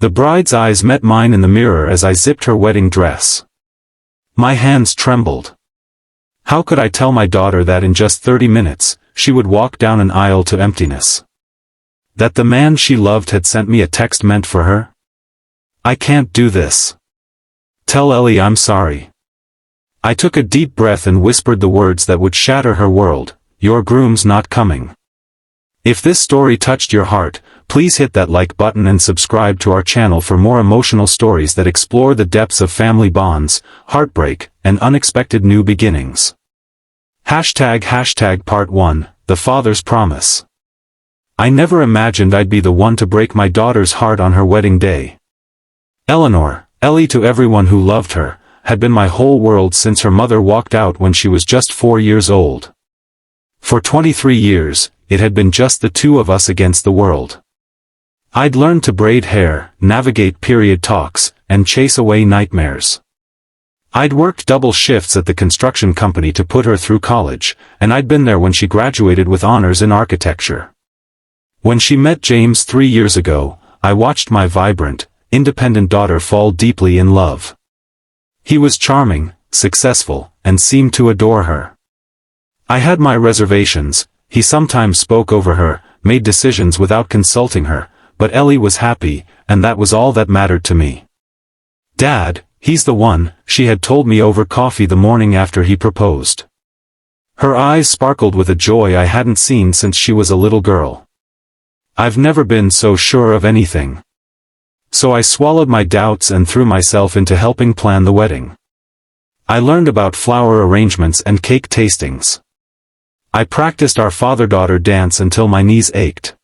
The bride's eyes met mine in the mirror as I zipped her wedding dress. My hands trembled. How could I tell my daughter that in just 30 minutes, she would walk down an aisle to emptiness? That the man she loved had sent me a text meant for her? I can't do this. Tell Ellie I'm sorry. I took a deep breath and whispered the words that would shatter her world. Your groom's not coming. If this story touched your heart, please hit that like button and subscribe to our channel for more emotional stories that explore the depths of family bonds, heartbreak, and unexpected new beginnings. ## Part 1, The Father's Promise. I never imagined I'd be the one to break my daughter's heart on her wedding day. Eleanor, Ellie to everyone who loved her, had been my whole world since her mother walked out when she was just 4 years old. For 23 years, it had been just the two of us against the world. I'd learned to braid hair, navigate period talks, and chase away nightmares. I'd worked double shifts at the construction company to put her through college, and I'd been there when she graduated with honors in architecture. When she met James 3 years ago, I watched my vibrant, independent daughter fall deeply in love. He was charming, successful, and seemed to adore her. I had my reservations. He sometimes spoke over her, made decisions without consulting her, but Ellie was happy, and that was all that mattered to me. Dad, he's the one, she had told me over coffee the morning after he proposed. Her eyes sparkled with a joy I hadn't seen since she was a little girl. I've never been so sure of anything. So I swallowed my doubts and threw myself into helping plan the wedding. I learned about flower arrangements and cake tastings. I practiced our father-daughter dance until my knees ached.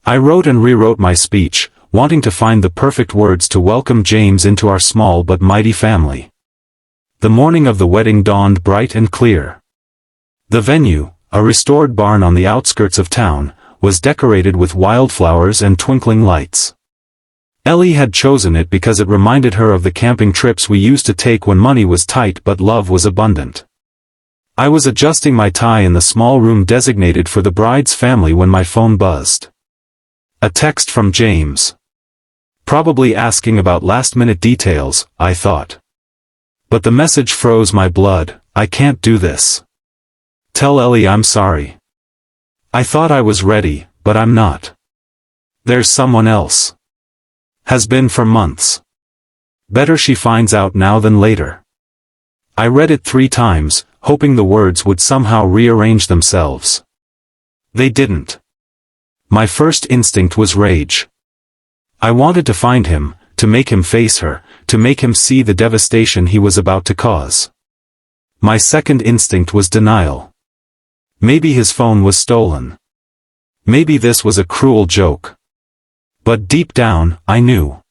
I wrote and rewrote my speech, wanting to find the perfect words to welcome James into our small but mighty family. The morning of the wedding dawned bright and clear. The venue, a restored barn on the outskirts of town, was decorated with wildflowers and twinkling lights. Ellie had chosen it because it reminded her of the camping trips we used to take when money was tight but love was abundant. I was adjusting my tie in the small room designated for the bride's family when my phone buzzed. A text from James. Probably asking about last-minute details, I thought. But the message froze my blood. I can't do this. Tell Ellie I'm sorry. I thought I was ready, but I'm not. There's someone else. Has been for months. Better she finds out now than later. I read it 3 times, hoping the words would somehow rearrange themselves. They didn't. My first instinct was rage. I wanted to find him, to make him face her, to make him see the devastation he was about to cause. My second instinct was denial. Maybe his phone was stolen. Maybe this was a cruel joke. But deep down, I knew.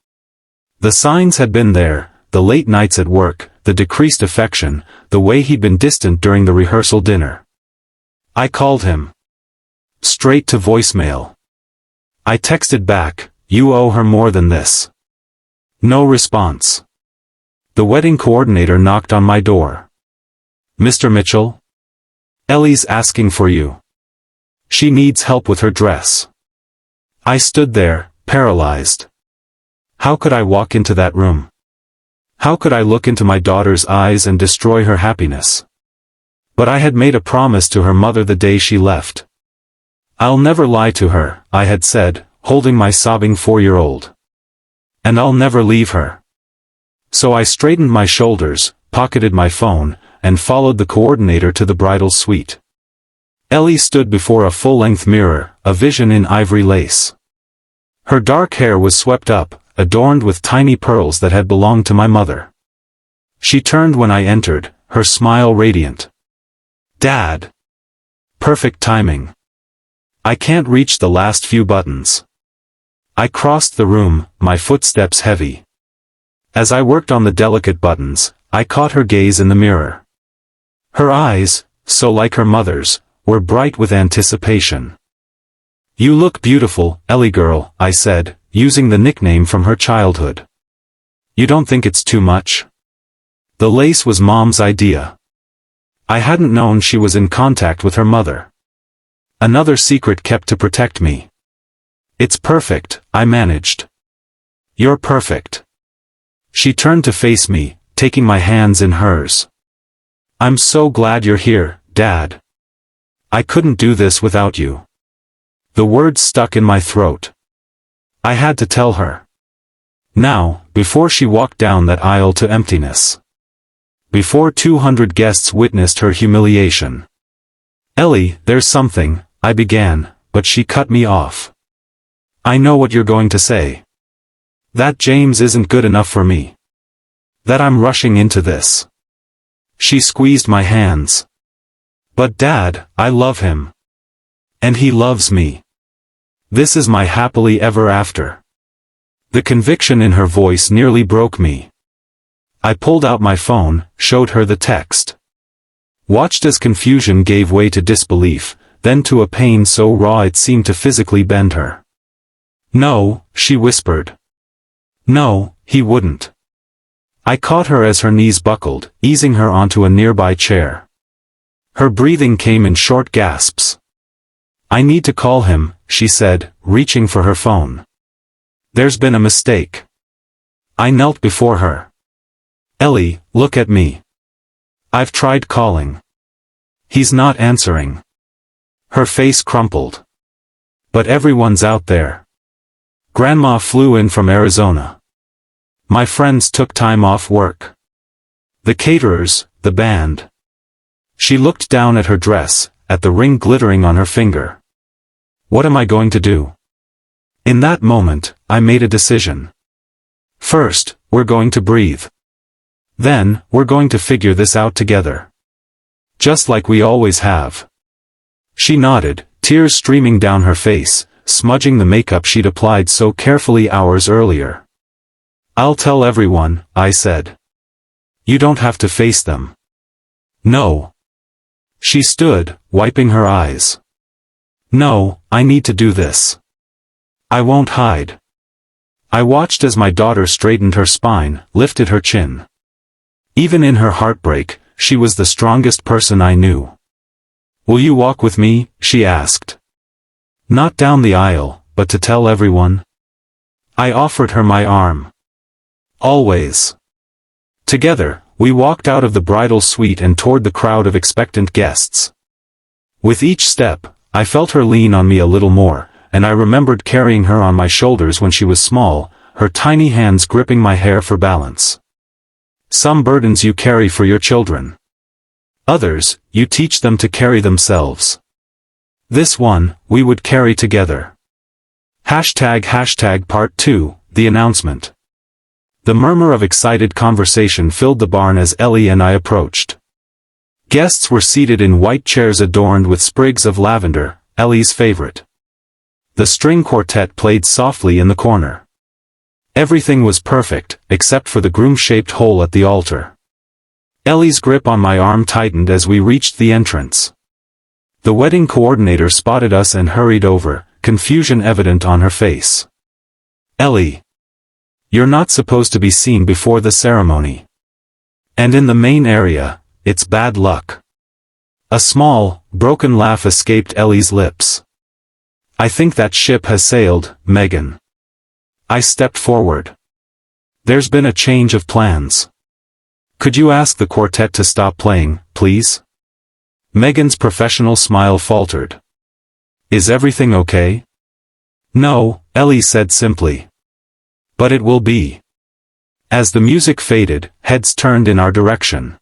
The signs had been there, the late nights at work, the decreased affection, the way he'd been distant during the rehearsal dinner. I called him. Straight to voicemail. I texted back, you owe her more than this. No response. The wedding coordinator knocked on my door. Mr. Mitchell? Ellie's asking for you. She needs help with her dress. I stood there, paralyzed. How could I walk into that room? How could I look into my daughter's eyes and destroy her happiness? But I had made a promise to her mother the day she left. I'll never lie to her, I had said, holding my sobbing 4-year-old. And I'll never leave her. So I straightened my shoulders, pocketed my phone, and followed the coordinator to the bridal suite. Ellie stood before a full-length mirror, a vision in ivory lace. Her dark hair was swept up, adorned with tiny pearls that had belonged to my mother. She turned when I entered, her smile radiant. Dad! Perfect timing. I can't reach the last few buttons. I crossed the room, my footsteps heavy. As I worked on the delicate buttons, I caught her gaze in the mirror. Her eyes, so like her mother's, were bright with anticipation. You look beautiful, Ellie girl, I said, using the nickname from her childhood. You don't think it's too much? The lace was Mom's idea. I hadn't known she was in contact with her mother. Another secret kept to protect me. It's perfect, I managed. You're perfect. She turned to face me, taking my hands in hers. I'm so glad you're here, Dad. I couldn't do this without you. The words stuck in my throat. I had to tell her. Now, before she walked down that aisle to emptiness. Before 200 guests witnessed her humiliation. Ellie, there's something, I began, but she cut me off. I know what you're going to say. That James isn't good enough for me. That I'm rushing into this. She squeezed my hands. But Dad, I love him. And he loves me. This is my happily ever after. The conviction in her voice nearly broke me. I pulled out my phone, showed her the text. Watched as confusion gave way to disbelief, then to a pain so raw it seemed to physically bend her. No, she whispered. No, he wouldn't. I caught her as her knees buckled, easing her onto a nearby chair. Her breathing came in short gasps. I need to call him, she said, reaching for her phone. There's been a mistake. I knelt before her. Ellie, look at me. I've tried calling. He's not answering. Her face crumpled. But everyone's out there. Grandma flew in from Arizona. My friends took time off work. The caterers, the band. She looked down at her dress, at the ring glittering on her finger. What am I going to do? In that moment, I made a decision. First, we're going to breathe. Then, we're going to figure this out together. Just like we always have. She nodded, tears streaming down her face, smudging the makeup she'd applied so carefully hours earlier. I'll tell everyone, I said. You don't have to face them. No. She stood, wiping her eyes. No, I need to do this. I won't hide. I watched as my daughter straightened her spine, lifted her chin. Even in her heartbreak, she was the strongest person I knew. Will you walk with me? She asked. Not down the aisle, but to tell everyone. I offered her my arm. Always. Together, we walked out of the bridal suite and toward the crowd of expectant guests. With each step, I felt her lean on me a little more, and I remembered carrying her on my shoulders when she was small, her tiny hands gripping my hair for balance. Some burdens you carry for your children. Others, you teach them to carry themselves. This one, we would carry together. ## Part 2, the announcement. The murmur of excited conversation filled the barn as Ellie and I approached. Guests were seated in white chairs adorned with sprigs of lavender, Ellie's favorite. The string quartet played softly in the corner. Everything was perfect, except for the groom-shaped hole at the altar. Ellie's grip on my arm tightened as we reached the entrance. The wedding coordinator spotted us and hurried over, confusion evident on her face. Ellie. You're not supposed to be seen before the ceremony. And in the main area, it's bad luck. A small, broken laugh escaped Ellie's lips. I think that ship has sailed, Megan. I stepped forward. There's been a change of plans. Could you ask the quartet to stop playing, please? Megan's professional smile faltered. Is everything okay? No, Ellie said simply. But it will be. As the music faded, heads turned in our direction.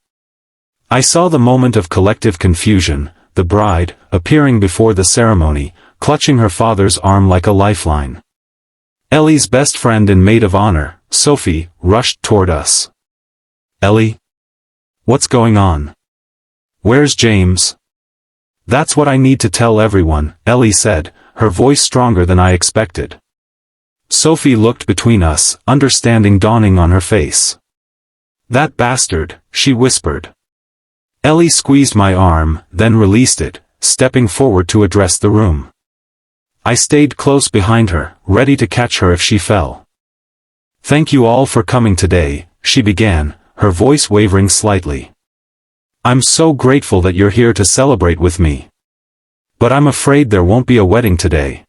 I saw the moment of collective confusion, the bride, appearing before the ceremony, clutching her father's arm like a lifeline. Ellie's best friend and maid of honor, Sophie, rushed toward us. Ellie? What's going on? Where's James? That's what I need to tell everyone, Ellie said, her voice stronger than I expected. Sophie looked between us, understanding dawning on her face. That bastard, she whispered. Ellie squeezed my arm, then released it, stepping forward to address the room. I stayed close behind her, ready to catch her if she fell. Thank you all for coming today, she began, her voice wavering slightly. I'm so grateful that you're here to celebrate with me. But I'm afraid there won't be a wedding today.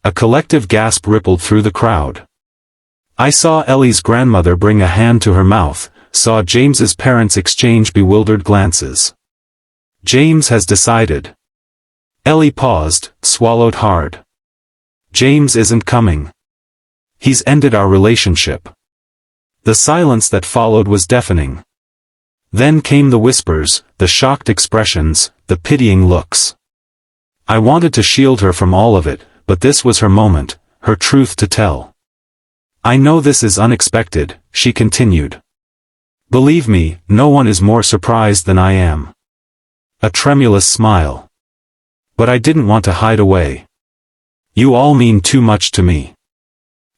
A collective gasp rippled through the crowd. I saw Ellie's grandmother bring a hand to her mouth, saw James's parents exchange bewildered glances. James has decided. Ellie paused, swallowed hard. James isn't coming. He's ended our relationship. The silence that followed was deafening. Then came the whispers, the shocked expressions, the pitying looks. I wanted to shield her from all of it, but this was her moment, her truth to tell. I know this is unexpected, she continued. Believe me, no one is more surprised than I am. A tremulous smile. But I didn't want to hide away. You all mean too much to me.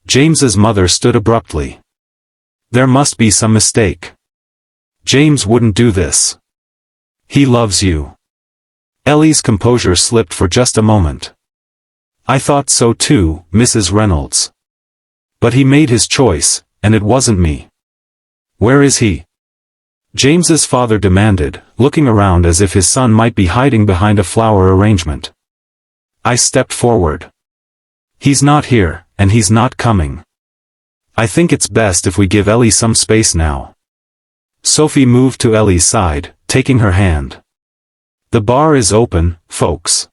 James's mother stood abruptly. There must be some mistake. James wouldn't do this. He loves you. Ellie's composure slipped for just a moment. I thought so too, Mrs. Reynolds. But he made his choice, and it wasn't me. Where is he? James's father demanded, looking around as if his son might be hiding behind a flower arrangement. I stepped forward. He's not here, and he's not coming. I think it's best if we give Ellie some space now. Sophie moved to Ellie's side, taking her hand. The bar is open, folks.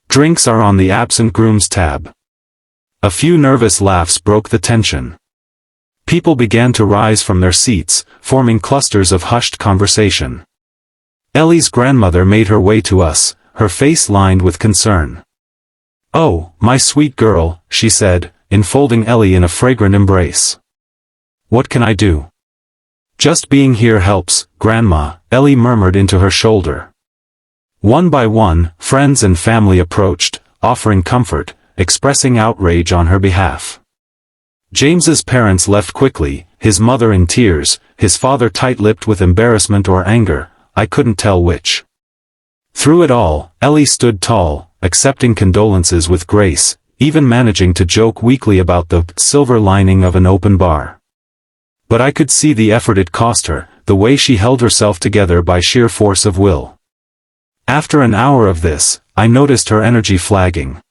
Drinks are on the absent groom's tab. A few nervous laughs broke the tension. People began to rise from their seats, forming clusters of hushed conversation. Ellie's grandmother made her way to us, her face lined with concern. Oh, my sweet girl, she said, enfolding Ellie in a fragrant embrace. What can I do? Just being here helps, Grandma, Ellie murmured into her shoulder. One by one, friends and family approached, offering comfort, expressing outrage on her behalf. James's parents left quickly, his mother in tears, his father tight-lipped with embarrassment or anger, I couldn't tell which. Through it all, Ellie stood tall, accepting condolences with grace, even managing to joke weakly about the silver lining of an open bar. But I could see the effort it cost her, the way she held herself together by sheer force of will. After an hour of this, I noticed her energy flagging.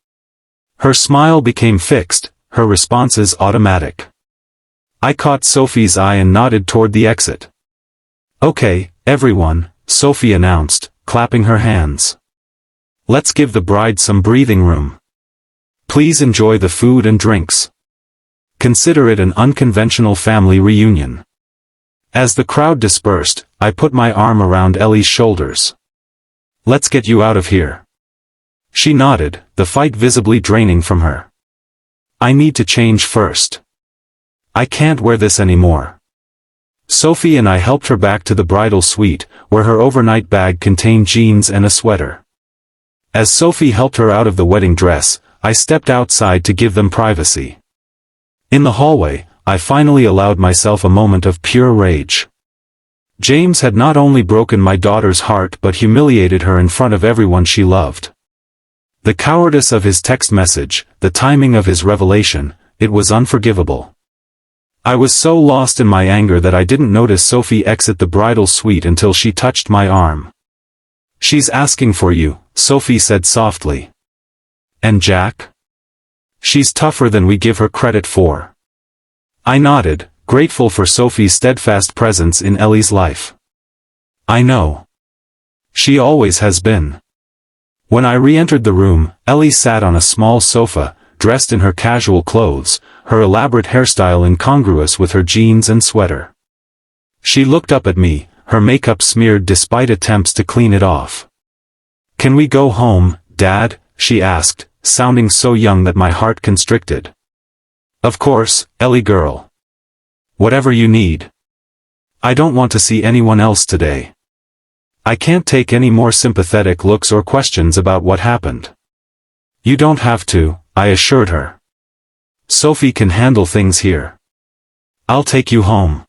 Her smile became fixed, her responses automatic. I caught Sophie's eye and nodded toward the exit. Okay, everyone, Sophie announced, clapping her hands. Let's give the bride some breathing room. Please enjoy the food and drinks. Consider it an unconventional family reunion. As the crowd dispersed, I put my arm around Ellie's shoulders. Let's get you out of here. She nodded, the fight visibly draining from her. I need to change first. I can't wear this anymore. Sophie and I helped her back to the bridal suite, where her overnight bag contained jeans and a sweater. As Sophie helped her out of the wedding dress, I stepped outside to give them privacy. In the hallway, I finally allowed myself a moment of pure rage. James had not only broken my daughter's heart but humiliated her in front of everyone she loved. The cowardice of his text message, the timing of his revelation, it was unforgivable. I was so lost in my anger that I didn't notice Sophie exit the bridal suite until she touched my arm. She's asking for you, Sophie said softly. And Jack? She's tougher than we give her credit for. I nodded, grateful for Sophie's steadfast presence in Ellie's life. I know. She always has been. When I re-entered the room, Ellie sat on a small sofa, dressed in her casual clothes, her elaborate hairstyle incongruous with her jeans and sweater. She looked up at me, her makeup smeared despite attempts to clean it off. Can we go home, Dad? She asked, sounding so young that my heart constricted. Of course, Ellie girl. Whatever you need. I don't want to see anyone else today. I can't take any more sympathetic looks or questions about what happened. You don't have to, I assured her. Sophie can handle things here. I'll take you home.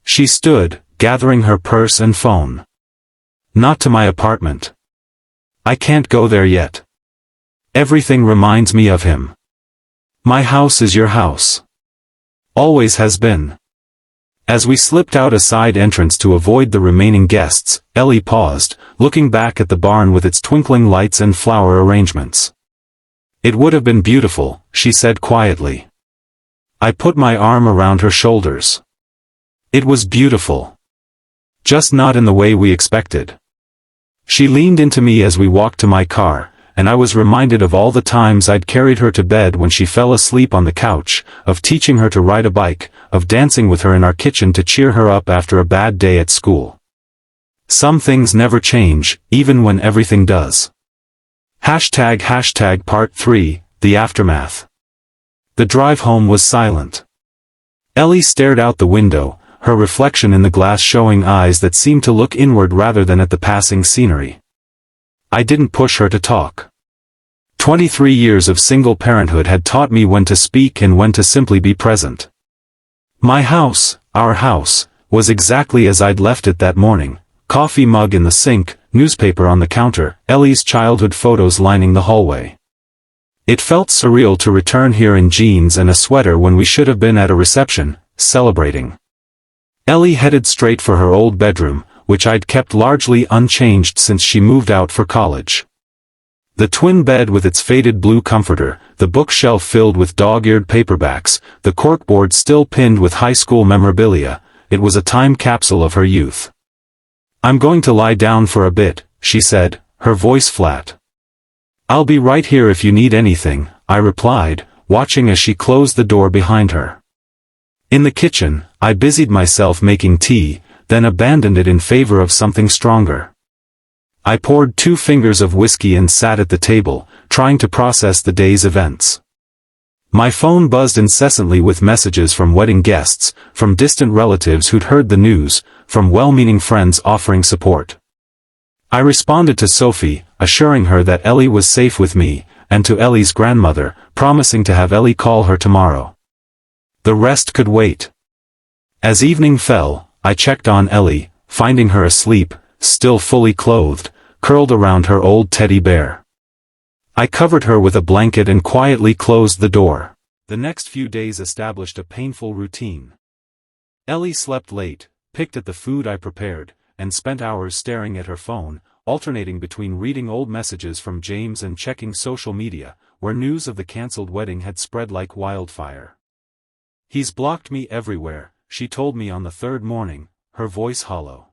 She stood, gathering her purse and phone. Not to my apartment. I can't go there yet. Everything reminds me of him. My house is your house. Always has been. As we slipped out a side entrance to avoid the remaining guests, Ellie paused, looking back at the barn with its twinkling lights and flower arrangements. It would have been beautiful, she said quietly. I put my arm around her shoulders. It was beautiful. Just not in the way we expected. She leaned into me as we walked to my car, and I was reminded of all the times I'd carried her to bed when she fell asleep on the couch, of teaching her to ride a bike, of dancing with her in our kitchen to cheer her up after a bad day at school. Some things never change, even when everything does. ## Part 3, The Aftermath. The drive home was silent. Ellie stared out the window, her reflection in the glass showing eyes that seemed to look inward rather than at the passing scenery. I didn't push her to talk. 23 years of single parenthood had taught me when to speak and when to simply be present. My house, our house, was exactly as I'd left it that morning, coffee mug in the sink, newspaper on the counter, Ellie's childhood photos lining the hallway. It felt surreal to return here in jeans and a sweater when we should have been at a reception, celebrating. Ellie headed straight for her old bedroom, which I'd kept largely unchanged since she moved out for college. The twin bed with its faded blue comforter, the bookshelf filled with dog-eared paperbacks, the corkboard still pinned with high school memorabilia, it was a time capsule of her youth. "I'm going to lie down for a bit," she said, her voice flat. "I'll be right here if you need anything," I replied, watching as she closed the door behind her. In the kitchen, I busied myself making tea, then abandoned it in favor of something stronger. I poured 2 fingers of whiskey and sat at the table, trying to process the day's events. My phone buzzed incessantly with messages from wedding guests, from distant relatives who'd heard the news, from well-meaning friends offering support. I responded to Sophie, assuring her that Ellie was safe with me, and to Ellie's grandmother, promising to have Ellie call her tomorrow. The rest could wait. As evening fell, I checked on Ellie, finding her asleep, still fully clothed, curled around her old teddy bear. I covered her with a blanket and quietly closed the door. The next few days established a painful routine. Ellie slept late, picked at the food I prepared, and spent hours staring at her phone, alternating between reading old messages from James and checking social media, where news of the cancelled wedding had spread like wildfire. "He's blocked me everywhere," she told me on the 3rd morning, her voice hollow.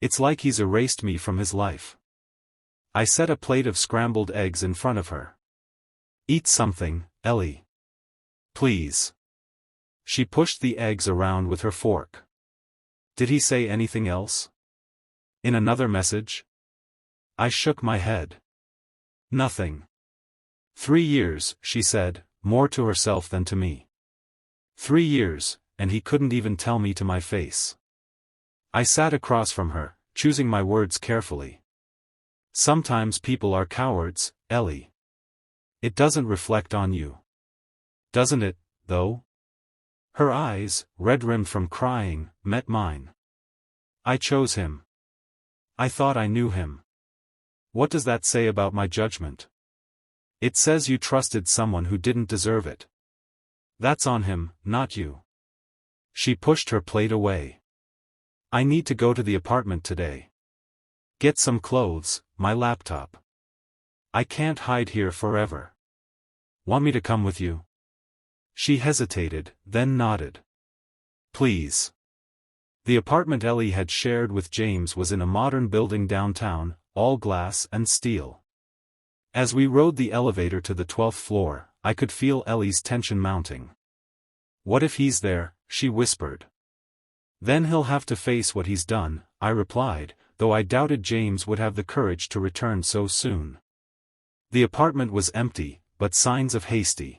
"It's like he's erased me from his life." I set a plate of scrambled eggs in front of her. "Eat something, Ellie. Please." She pushed the eggs around with her fork. "Did he say anything else? In another message?" I shook my head. "Nothing." 3 years, she said, more to herself than to me. 3 years, and he couldn't even tell me to my face. I sat across from her, choosing my words carefully. "Sometimes people are cowards, Ellie. It doesn't reflect on you. Doesn't it, though?" Her eyes, red-rimmed from crying, met mine. "I chose him. I thought I knew him. What does that say about my judgment? It says you trusted someone who didn't deserve it. That's on him, not you." She pushed her plate away. "I need to go to the apartment today. Get some clothes, my laptop. I can't hide here forever. Want me to come with you?" She hesitated, then nodded. "Please." The apartment Ellie had shared with James was in a modern building downtown, all glass and steel. As we rode the elevator to the 12th floor, I could feel Ellie's tension mounting. "What if he's there?" she whispered. "Then he'll have to face what he's done," I replied, though I doubted James would have the courage to return so soon. The apartment was empty, but signs of hasty